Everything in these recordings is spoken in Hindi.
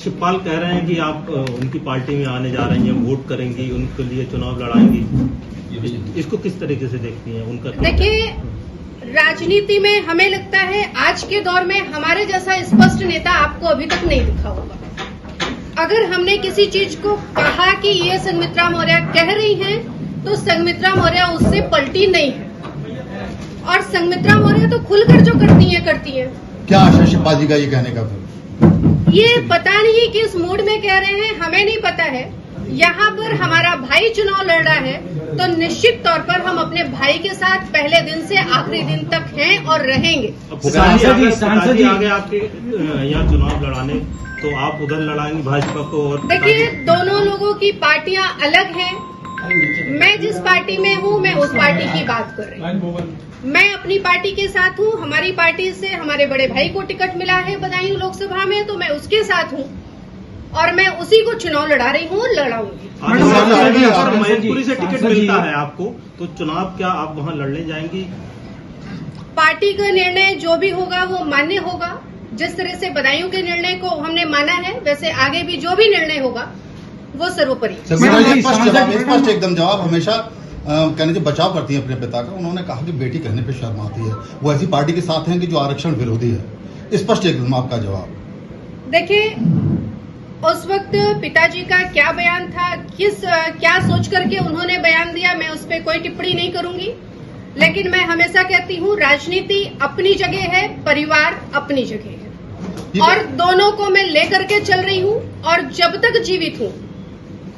शिवपाल कह रहे हैं कि आप उनकी पार्टी में आने जा रही हैं, वोट करेंगी, उनके लिए चुनाव लड़ाएंगी, इसको किस तरीके से देखती हैं? उनका देखिए, राजनीति में हमें लगता है आज के दौर में हमारे जैसा स्पष्ट नेता आपको अभी तक नहीं दिखा होगा। अगर हमने किसी चीज को कहा कि ये संघमित्रा मौर्य कह रही हैं, तो संघमित्रा मौर्य उससे पलटी नहीं है, और संघमित्रा मौर्य तो खुलकर जो करती हैं। क्या आशा शिवपाल जी का ये कहने का फिर? ये पता नहीं किस मूड में कह रहे हैं, हमें नहीं पता है। यहाँ पर हमारा भाई चुनाव लड़ रहा है, तो निश्चित तौर पर हम अपने भाई के साथ पहले दिन से आखिरी दिन तक हैं और रहेंगे। सांसद जी आगे आपके यहाँ चुनाव लड़ाने, तो आप उधर लड़ाएंगे भाजपा को? और देखिए, दोनों लोगों की पार्टियां अलग हैं। मैं जिस पार्टी में हूँ, मैं उस पार्टी की बात कर रही हूँ। मैं अपनी पार्टी के साथ हूँ। हमारी पार्टी से हमारे बड़े भाई को टिकट मिला है बदायूं लोकसभा में, तो मैं उसके साथ हूँ और मैं उसी को चुनाव लड़ा रही हूँ, लड़ाऊंगी। मैनपुरी से टिकट मिलता है आपको, तो चुनाव क्या आप वहाँ लड़ने जाएंगी? पार्टी का निर्णय जो भी होगा वो मान्य होगा। जिस तरह से बदायूं के निर्णय को हमने माना है, वैसे आगे भी जो भी निर्णय होगा वो सर्वोपरि। स्पष्ट एकदम जवाब हमेशा कहने से बचाव करती है अपने पिता का। उन्होंने कहा कि बेटी कहने पे शर्म आती है। वो ऐसी पार्टी के साथ हैं कि जो आरक्षण विरोधी है। स्पष्ट एकदम आपका जवाब। देखिए, उस वक्त पिताजी का क्या बयान था, क्या सोच करके उन्होंने बयान दिया, मैं उस पर कोई टिप्पणी नहीं करूंगी। लेकिन मैं हमेशा कहती हूँ, राजनीति अपनी जगह है, परिवार अपनी जगह है, और दोनों को मैं लेकर के चल रही हूँ, और जब तक जीवित हूँ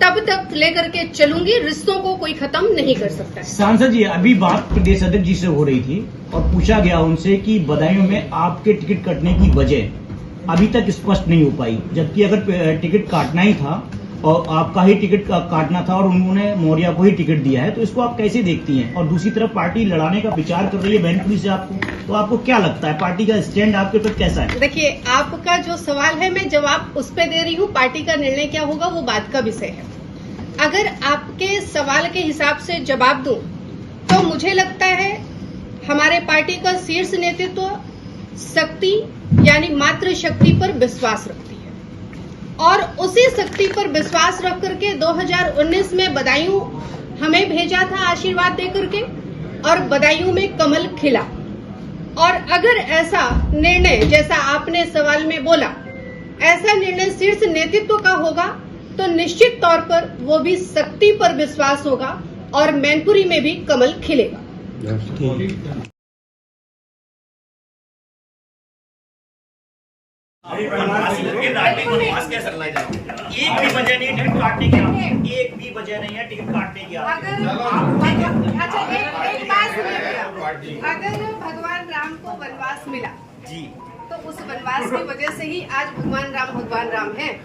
तब तक लेकर के चलूंगी। रिश्तों को कोई खत्म नहीं कर सकता। सांसद जी, अभी बात प्रदेश अध्यक्ष जी से हो रही थी और पूछा गया उनसे कि बदायूं में आपके टिकट कटने की वजह अभी तक स्पष्ट नहीं हो पाई, जबकि अगर टिकट काटना ही था और आपका ही टिकट काटना था और उन्होंने मौर्य को ही टिकट दिया है, तो इसको आप कैसे देखती हैं? और दूसरी तरफ पार्टी लड़ाने का विचार कर रही है मैनपुरी से आपको, तो आपको क्या लगता है पार्टी का स्टैंड आपके ऊपर कैसा है? देखिए, आपका जो सवाल है मैं जवाब उस पर दे रही हूँ। पार्टी का निर्णय क्या होगा वो बात का विषय है। अगर आपके सवाल के हिसाब से जवाब दूं, तो मुझे लगता है हमारे पार्टी का शीर्ष नेतृत्व शक्ति यानी मातृ शक्ति पर विश्वास रखती है, और उसी शक्ति पर विश्वास रख करके 2019 में बदायूं हमें भेजा था आशीर्वाद दे करके, और बदायूं में कमल खिला। और अगर ऐसा निर्णय जैसा आपने सवाल में बोला, ऐसा निर्णय शीर्ष नेतृत्व का होगा, तो निश्चित तौर पर वो भी शक्ति पर विश्वास होगा और मैनपुरी में भी कमल खिलेगा। एक भी वजह नहीं टिकट काटने की, एक भी वजह नहीं है टिकट काटने की। अच्छा, एक बात सुनिए, अगर भगवान राम को वनवास मिला जी, तो उस वनवास की वजह से ही आज भगवान राम हैं।